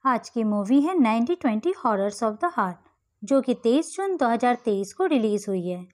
आज की मूवी है 9020 हॉरर्स ऑफ द हार्ट, जो कि 23 जून 2023 को रिलीज हुई है।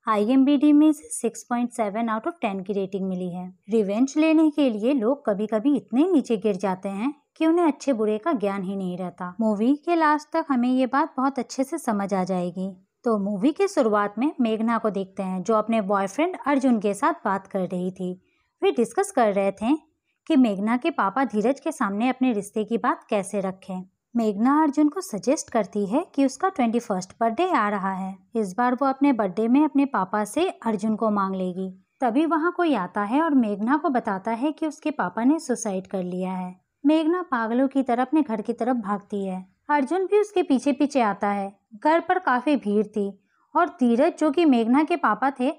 IMDb में इसे 6.7 आउट ऑफ 10 की रेटिंग मिली है। रिवेंज लेने के लिए लोग कभी कभी इतने नीचे गिर जाते हैं कि उन्हें अच्छे बुरे का ज्ञान ही नहीं रहता। मूवी के लास्ट तक हमें ये बात बहुत अच्छे से समझ आ जाएगी। तो मूवी की शुरुआत में मेघना को देखते हैं, जो अपने बॉयफ्रेंड अर्जुन के साथ बात कर रही थी। वे डिस्कस कर रहे थे कि मेघना के पापा धीरज के सामने अपने रिश्ते की बात कैसे रखें। मेघना अर्जुन को सजेस्ट करती है कि उसका 21st बर्थडे आ रहा है। इस बार वो अपने बर्थडे में अपने पापा से अर्जुन को मांग लेगी। तभी वहाँ कोई आता है और मेघना को बताता है कि उसके पापा ने सुसाइड कर लिया है। मेघना पागलों की तरह अपने घर की तरफ भागती है। अर्जुन भी उसके पीछे पीछे आता है। घर पर काफी भीड़ थी और धीरज, जो कि मेघना के पापा थे,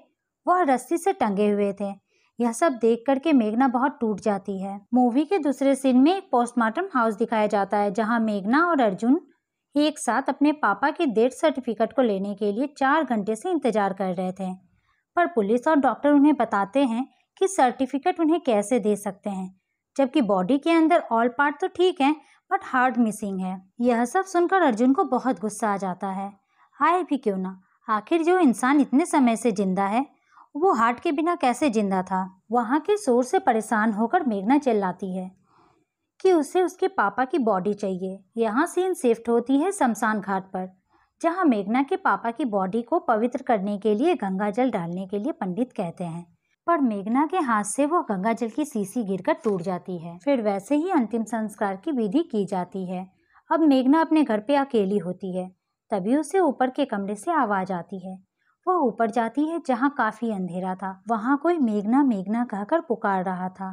वह रस्सी से टंगे हुए थे। यह सब देख करके मेघना बहुत टूट जाती है। मूवी के दूसरे सीन में एक पोस्टमार्टम हाउस दिखाया जाता है, जहां मेघना और अर्जुन एक साथ अपने पापा के डेथ सर्टिफिकेट को लेने के लिए 4 घंटे से इंतजार कर रहे थे। पर पुलिस और डॉक्टर उन्हें बताते हैं कि सर्टिफिकेट उन्हें कैसे दे सकते हैं, जबकि बॉडी के अंदर ऑल पार्ट तो ठीक है, बट हार्ट मिसिंग है। यह सब सुनकर अर्जुन को बहुत गुस्सा आ जाता है। आए भी क्यों ना, आखिर जो इंसान इतने समय से जिंदा है, वो हार्ट के बिना कैसे जिंदा था। वहाँ के शोर से परेशान होकर मेघना चिल्लाती है कि उसे उसके पापा की बॉडी चाहिए। यहाँ सीन शिफ्ट होती है शमशान घाट पर, जहाँ मेघना के पापा की बॉडी को पवित्र करने के लिए गंगा जल डालने के लिए पंडित कहते हैं, पर मेघना के हाथ से वो गंगा जल की शीशी गिरकर टूट जाती है। फिर वैसे ही अंतिम संस्कार की विधि की जाती है। अब मेघना अपने घर पे अकेली होती है। तभी उसे ऊपर के कमरे से आवाज आती है। वो ऊपर जाती है, जहाँ काफी अंधेरा था। वहाँ कोई मेघना मेघना कहकर पुकार रहा था।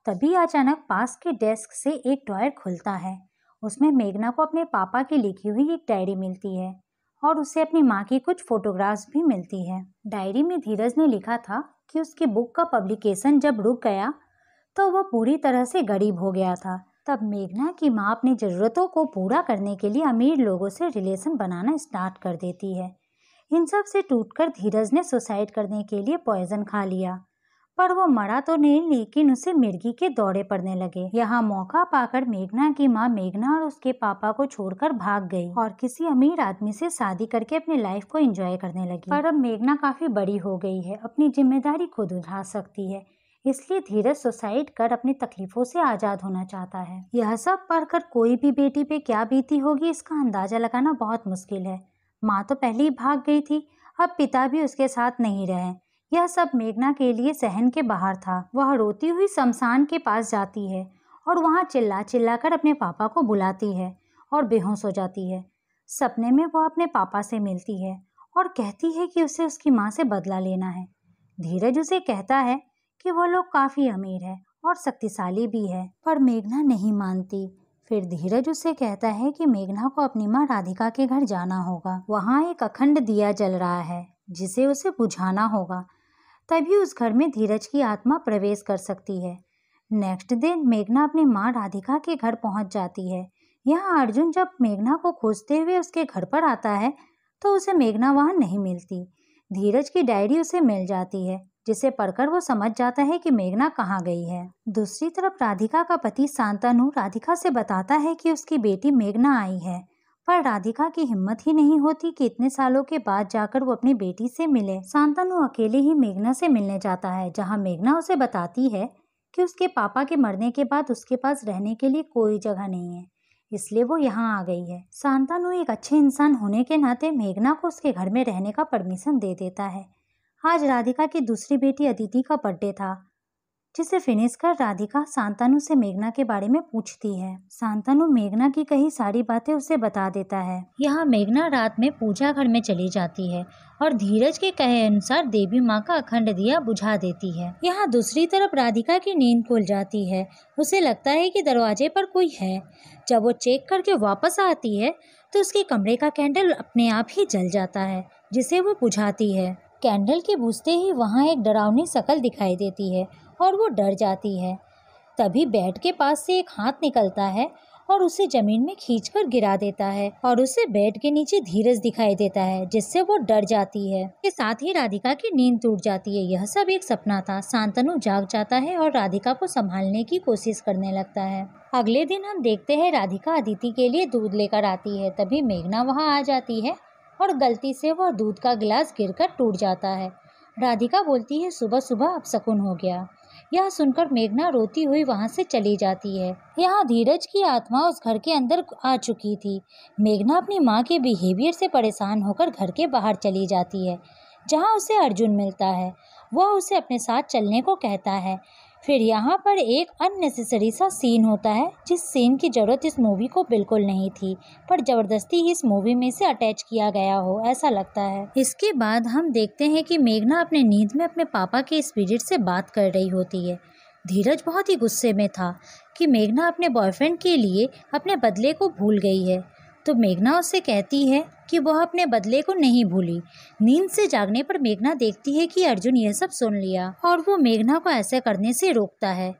तभी अचानक पास के डेस्क से एक ड्रॉयर खुलता है। उसमें मेघना को अपने पापा की लिखी हुई एक डायरी मिलती है और उसे अपनी माँ की कुछ फोटोग्राफ्स भी मिलती है। डायरी में धीरज ने लिखा था कि उसकी बुक का पब्लिकेशन जब रुक गया तो वह पूरी तरह से गरीब हो गया था। तब मेघना की माँ अपनी जरूरतों को पूरा करने के लिए अमीर लोगों से रिलेशन बनाना स्टार्ट कर देती है। इन सब से टूटकर धीरज ने सुसाइड करने के लिए पॉइजन खा लिया, पर वो मरा तो नहीं, लेकिन उसे मिर्गी के दौरे पड़ने लगे। यहाँ मौका पाकर मेघना की माँ मेघना और उसके पापा को छोड़कर भाग गई और किसी अमीर आदमी से शादी करके अपनी लाइफ को एंजॉय करने लगी। पर अब मेघना काफी बड़ी हो गई है, अपनी जिम्मेदारी खुद उठा सकती है, इसलिए धीरज सुसाइड कर अपनी तकलीफों से आजाद होना चाहता है। यह सब पढ़कर कोई भी बेटी पे क्या बीती होगी, इसका अंदाजा लगाना बहुत मुश्किल है। माँ तो पहले ही भाग गई थी, अब पिता भी उसके साथ नहीं रहे। यह सब मेघना के लिए सहन के बाहर था। वह रोती हुई शमशान के पास जाती है और वहाँ चिल्ला चिल्ला कर अपने पापा को बुलाती है और बेहोश हो जाती है। सपने में वह अपने पापा से मिलती है और कहती है कि उसे उसकी माँ से बदला लेना है। धीरज उसे कहता है कि वह लोग काफी अमीर है और शक्तिशाली भी है, पर मेघना नहीं मानती। फिर धीरज उसे कहता है कि मेघना को अपनी माँ राधिका के घर जाना होगा। वहाँ एक अखंड दिया जल रहा है जिसे उसे बुझाना होगा, तभी उस घर में धीरज की आत्मा प्रवेश कर सकती है। नेक्स्ट दिन मेघना अपनी माँ राधिका के घर पहुँच जाती है। यहाँ अर्जुन जब मेघना को खोजते हुए उसके घर पर आता है तो उसे मेघना वहाँ नहीं मिलती। धीरज की डायरी उसे मिल जाती है, जिसे पढ़कर वो समझ जाता है कि मेघना कहाँ गई है। दूसरी तरफ राधिका का पति शांतनु राधिका से बताता है कि उसकी बेटी मेघना आई है, पर राधिका की हिम्मत ही नहीं होती कि इतने सालों के बाद जाकर वो अपनी बेटी से मिले। शांतनु अकेले ही मेघना से मिलने जाता है, जहाँ मेघना उसे बताती है कि उसके पापा के मरने के बाद उसके पास रहने के लिए कोई जगह नहीं है, इसलिए वो यहाँ आ गई है। शांतनु एक अच्छे इंसान होने के नाते मेघना को उसके घर में रहने का परमिशन दे देता है। आज राधिका की दूसरी बेटी अदिति का बर्थडे था, जिसे फिनिश कर राधिका शांतनु से मेघना के बारे में पूछती है। शांतनु मेघना की कई सारी बातें उसे बता देता है। यहाँ मेघना रात में पूजा घर में चली जाती है और धीरज के कहे अनुसार देवी माँ का अखंड दिया बुझा देती है। यहाँ दूसरी तरफ राधिका की नींद खुल जाती है। उसे लगता है कि दरवाजे पर कोई है। जब वो चेक करके वापस आती है तो उसके कमरे का कैंडल अपने आप ही जल जाता है, जिसे वो बुझाती है। कैंडल के बुझते ही वहाँ एक डरावनी शक्ल दिखाई देती है और वो डर जाती है। तभी बेड के पास से एक हाथ निकलता है और उसे जमीन में खींचकर गिरा देता है और उसे बेड के नीचे धीरज दिखाई देता है, जिससे वो डर जाती है। इसके साथ ही राधिका की नींद टूट जाती है। यह सब एक सपना था। शांतनु जाग जाता है और राधिका को संभालने की कोशिश करने लगता है। अगले दिन हम देखते हैं राधिका अदिति के लिए दूध लेकर आती है। तभी मेघना वहां आ जाती है और गलती से वह दूध का गिलास गिरकर टूट जाता है। राधिका बोलती है सुबह सुबह अपशकुन हो गया। यह सुनकर मेघना रोती हुई वहां से चली जाती है। यहाँ धीरज की आत्मा उस घर के अंदर आ चुकी थी। मेघना अपनी माँ के बिहेवियर से परेशान होकर घर के बाहर चली जाती है, जहाँ उसे अर्जुन मिलता है। वह उसे अपने साथ चलने को कहता है। फिर यहाँ पर एक अननेसेसरी सा सीन होता है, जिस सीन की ज़रूरत इस मूवी को बिल्कुल नहीं थी, पर ज़बरदस्ती इस मूवी में से अटैच किया गया हो ऐसा लगता है। इसके बाद हम देखते हैं कि मेघना अपने नींद में अपने पापा के स्पिरिट से बात कर रही होती है। धीरज बहुत ही गुस्से में था कि मेघना अपने बॉयफ्रेंड के लिए अपने बदले को भूल गई है, तो मेघना उससे कहती है कि वह अपने बदले को नहीं भूली। नींद से जागने पर मेघना देखती है कि अर्जुन यह सब सुन लिया और वो मेघना को ऐसे करने से रोकता है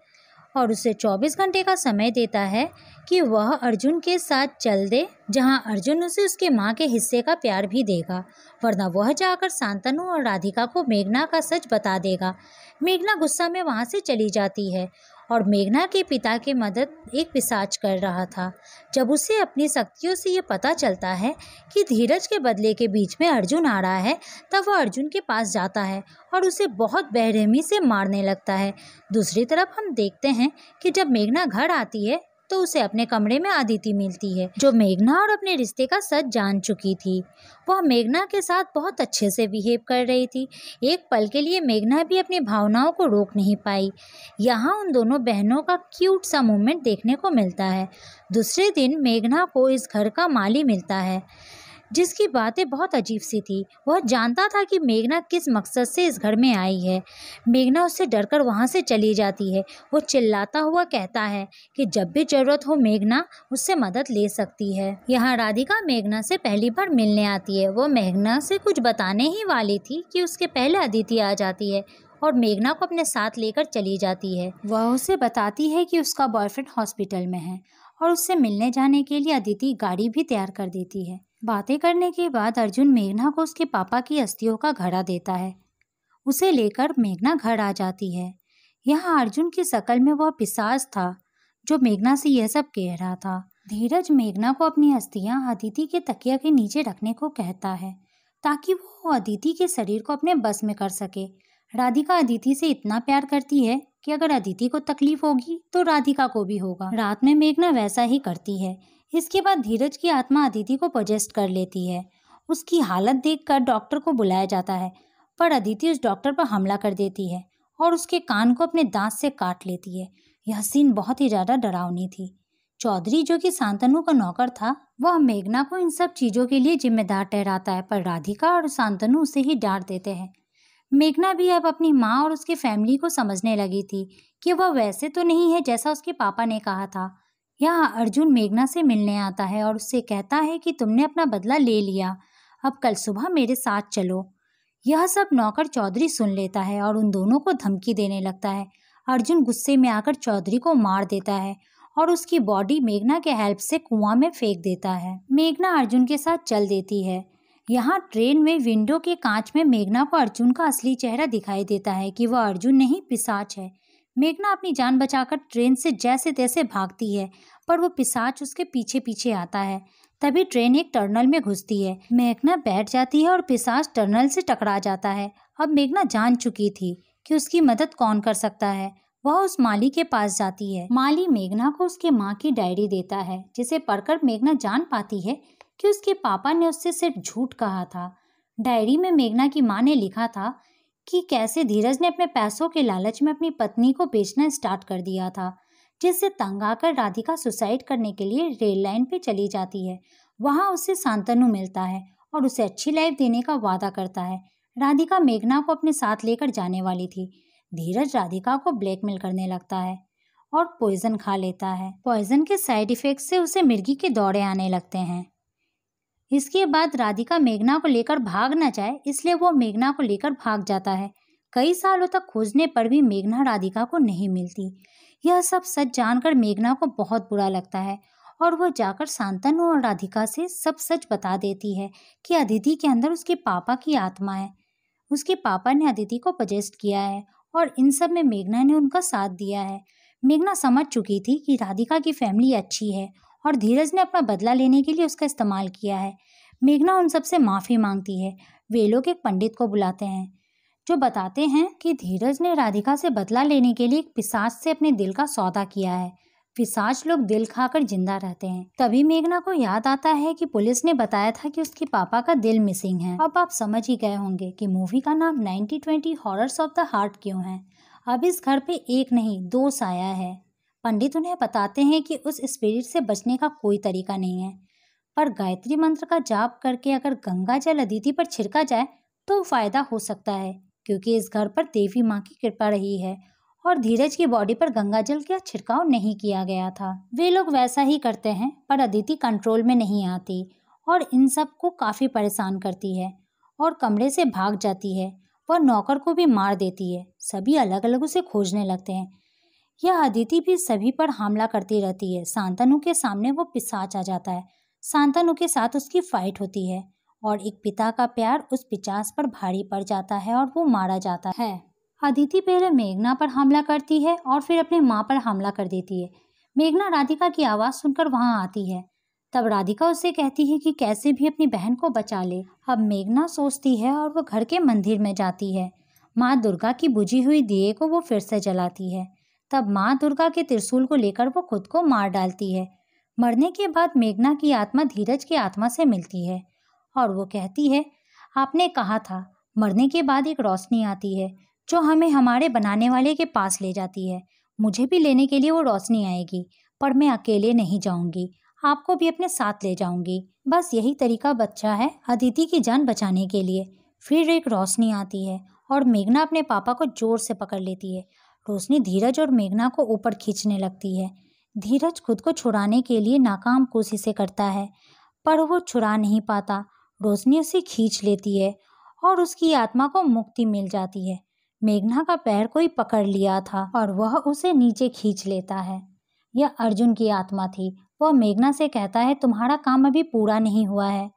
और उसे 24 घंटे का समय देता है कि वह अर्जुन के साथ चल दे, जहां अर्जुन उसे उसके माँ के हिस्से का प्यार भी देगा, वरना वह जाकर शांतनु और राधिका को मेघना का सच बता देगा। मेघना गुस्सा में वहां से चली जाती है और मेघना के पिता की मदद एक पिशाच कर रहा था। जब उसे अपनी शक्तियों से ये पता चलता है कि धीरज के बदले के बीच में अर्जुन आ रहा है, तब वह अर्जुन के पास जाता है और उसे बहुत बेरहमी से मारने लगता है। दूसरी तरफ हम देखते हैं कि जब मेघना घर आती है तो उसे अपने कमरे में अदिति मिलती है, जो मेघना और अपने रिश्ते का सच जान चुकी थी। वह मेघना के साथ बहुत अच्छे से बिहेव कर रही थी। एक पल के लिए मेघना भी अपनी भावनाओं को रोक नहीं पाई। यहाँ उन दोनों बहनों का क्यूट सा मोमेंट देखने को मिलता है। दूसरे दिन मेघना को इस घर का माली मिलता है, जिसकी बातें बहुत अजीब सी थी। वह जानता था कि मेघना किस मकसद से इस घर में आई है। मेघना उससे डरकर वहां से चली जाती है। वो चिल्लाता हुआ कहता है कि जब भी जरूरत हो मेघना उससे मदद ले सकती है। यहाँ राधिका मेघना से पहली बार मिलने आती है। वो मेघना से कुछ बताने ही वाली थी कि उसके पहले अदिति आ जाती है और मेघना को अपने साथ लेकर चली जाती है। वह उसे बताती है कि उसका बॉयफ्रेंड हॉस्पिटल में है और उससे मिलने जाने के लिए अदिति गाड़ी भी तैयार कर देती है। बातें करने के बाद अर्जुन मेघना को उसके पापा की अस्थियों का घड़ा देता है। उसे लेकर मेघना घर आ जाती है। यहाँ अर्जुन की शक्ल में वह पिशाच था जो मेघना से यह सब कह रहा था। धीरज मेघना को अपनी अस्थियां अदिति के तकिया के नीचे रखने को कहता है, ताकि वो अदिति के शरीर को अपने बस में कर सके। राधिका अदिति से इतना प्यार करती है कि अगर अदिति को तकलीफ होगी तो राधिका को भी होगा। रात में मेघना वैसा ही करती है। इसके बाद धीरज की आत्मा अदिति को पोजेस्ट कर लेती है। उसकी हालत देखकर डॉक्टर को बुलाया जाता है, पर अदिति उस डॉक्टर पर हमला कर देती है और उसके कान को अपने दांत से काट लेती है। यह सीन बहुत ही ज्यादा डरावनी थी। चौधरी, जो कि शांतनु का नौकर था, वह मेघना को इन सब चीजों के लिए जिम्मेदार ठहराता है, पर राधिका और शांतनु उसे ही डांट देते हैं। मेघना भी अब अपनी माँ और उसके फैमिली को समझने लगी थी कि वह वैसे तो नहीं है जैसा उसके पापा ने कहा था। यहाँ अर्जुन मेघना से मिलने आता है और उससे कहता है कि तुमने अपना बदला ले लिया, अब कल सुबह मेरे साथ चलो। यह सब नौकर चौधरी सुन लेता है और उन दोनों को धमकी देने लगता है। अर्जुन गुस्से में आकर चौधरी को मार देता है और उसकी बॉडी मेघना के हेल्प से कुआं में फेंक देता है। मेघना अर्जुन के साथ चल देती है। यहाँ ट्रेन में विंडो के कांच में मेघना को अर्जुन का असली चेहरा दिखाई देता है कि वह अर्जुन नहीं पिशाच है। मेघना अपनी जान बचाकर ट्रेन से जैसे तैसे भागती है, पर वो पिशाच उसके पीछे पीछे आता है। तभी ट्रेन एक टनल में घुसती है। मेघना बैठ जाती है और पिशाच टनल से टकरा जाता है। अब मेघना जान चुकी थी कि उसकी मदद कौन कर सकता है। वह उस माली के पास जाती है। माली मेघना को उसके माँ की डायरी देता है, जिसे पढ़कर मेघना जान पाती है कि उसके पापा ने उससे सिर्फ झूठ कहा था। डायरी में मेघना की माँ ने लिखा था कि कैसे धीरज ने अपने पैसों के लालच में अपनी पत्नी को बेचना स्टार्ट कर दिया था, जिससे तंग आकर राधिका सुसाइड करने के लिए रेल लाइन पे चली जाती है। वहां उसे शांतनु मिलता है और उसे अच्छी लाइफ देने का वादा करता है। राधिका मेघना को अपने साथ लेकर जाने वाली थी। धीरज राधिका को ब्लैकमेल करने लगता है और पॉइजन खा लेता है। पॉइजन के साइड इफेक्ट से उसे मिर्गी के दौरे आने लगते हैं। इसके बाद राधिका मेघना को लेकर भाग न जाए, इसलिए वो मेघना को लेकर भाग जाता है। कई सालों तक खोजने पर भी मेघना राधिका को नहीं मिलती। यह सब सच जानकर मेघना को बहुत बुरा लगता है और वह जाकर शांतनु और राधिका से सब सच बता देती है कि अदिति के अंदर उसके पापा की आत्मा है। उसके पापा ने अदिति को पोजेस्ट किया है और इन सब में मेघना ने उनका साथ दिया है। मेघना समझ चुकी थी कि राधिका की फैमिली अच्छी है और धीरज ने अपना बदला लेने के लिए उसका इस्तेमाल किया है। मेघना उन सबसे माफ़ी मांगती है। वे लोग एक पंडित को बुलाते हैं जो बताते हैं कि धीरज ने राधिका से बदला लेने के लिए एक पिशाच से अपने दिल का सौदा किया है। पिशाच लोग दिल खाकर जिंदा रहते हैं। तभी मेघना को याद आता है कि पुलिस ने बताया था कि उसके पापा का दिल मिसिंग है। अब आप समझ ही गए होंगे कि मूवी का नाम 9020 हॉरर्स ऑफ द हार्ट क्यों है। अब इस घर पे एक नहीं 2 साया है। पंडित उन्हें बताते हैं कि उस स्पिरिट से बचने का कोई तरीका नहीं है, पर गायत्री मंत्र का जाप करके अगर गंगा जल अदिति पर छिड़का जाए तो फायदा हो सकता है, क्योंकि इस घर पर देवी माँ की कृपा रही है और धीरज की बॉडी पर गंगा जल का छिड़काव नहीं किया गया था। वे लोग वैसा ही करते हैं, पर अदिति कंट्रोल में नहीं आती और इन सब को काफी परेशान करती है और कमरे से भाग जाती है। वह नौकर को भी मार देती है। सभी अलग अलग उसे खोजने लगते हैं। यह अदिति भी सभी पर हमला करती रहती है। शांतनु के सामने वो पिशाच आ जाता है। शांतनु के साथ उसकी फाइट होती है और एक पिता का प्यार उस पिशाच पर भारी पड़ जाता है और वो मारा जाता है। अदिति पहले मेघना पर हमला करती है और फिर अपने माँ पर हमला कर देती है। मेघना राधिका की आवाज़ सुनकर वहाँ आती है। तब राधिका उससे कहती है कि कैसे भी अपनी बहन को बचा ले। अब मेघना सोचती है और वो घर के मंदिर में जाती है। माँ दुर्गा की बुझी हुई दिए को वो फिर से जलाती है। तब माँ दुर्गा के त्रिशूल को लेकर वो खुद को मार डालती है। मरने के बाद मेघना की आत्मा धीरज की आत्मा से मिलती है और वो कहती है, आपने कहा था मरने के बाद एक रोशनी आती है जो हमें हमारे बनाने वाले के पास ले जाती है। मुझे भी लेने के लिए वो रोशनी आएगी, पर मैं अकेले नहीं जाऊंगी, आपको भी अपने साथ ले जाऊंगी। बस यही तरीका बचा है अदिति की जान बचाने के लिए। फिर एक रोशनी आती है और मेघना अपने पापा को जोर से पकड़ लेती है। रोशनी धीरज और मेघना को ऊपर खींचने लगती है। धीरज खुद को छुड़ाने के लिए नाकाम कोशिशें करता है, पर वो छुड़ा नहीं पाता। रोशनी उसे खींच लेती है और उसकी आत्मा को मुक्ति मिल जाती है। मेघना का पैर कोई पकड़ लिया था और वह उसे नीचे खींच लेता है। यह अर्जुन की आत्मा थी। वह मेघना से कहता है, तुम्हारा काम अभी पूरा नहीं हुआ है,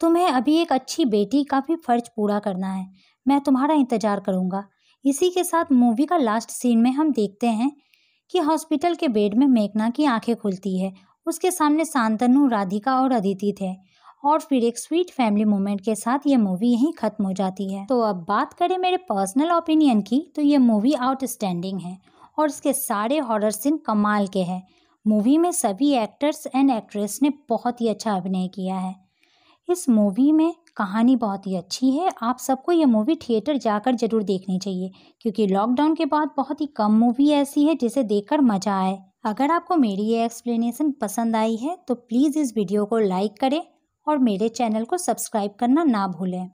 तुम्हें अभी एक अच्छी बेटी का भी फर्ज पूरा करना है। मैं तुम्हारा इंतजार करूंगा। इसी के साथ मूवी का लास्ट सीन में हम देखते हैं कि हॉस्पिटल के बेड में मेघना की आंखें खुलती है। उसके सामने शांतनु, राधिका और अदिति थे और फिर एक स्वीट फैमिली मोमेंट के साथ ये मूवी यहीं खत्म हो जाती है। तो अब बात करें मेरे पर्सनल ओपिनियन की, तो ये मूवी आउटस्टैंडिंग है और इसके सारे हॉरर सीन कमाल के हैं। मूवी में सभी एक्टर्स एंड एक्ट्रेस ने बहुत ही अच्छा अभिनय किया है। इस मूवी में कहानी बहुत ही अच्छी है। आप सबको ये मूवी थिएटर जाकर जरूर देखनी चाहिए, क्योंकि लॉकडाउन के बाद बहुत ही कम मूवी ऐसी है जिसे देखकर मजा आए। अगर आपको मेरी ये एक्सप्लेनेशन पसंद आई है तो प्लीज़ इस वीडियो को लाइक करें और मेरे चैनल को सब्सक्राइब करना ना भूलें।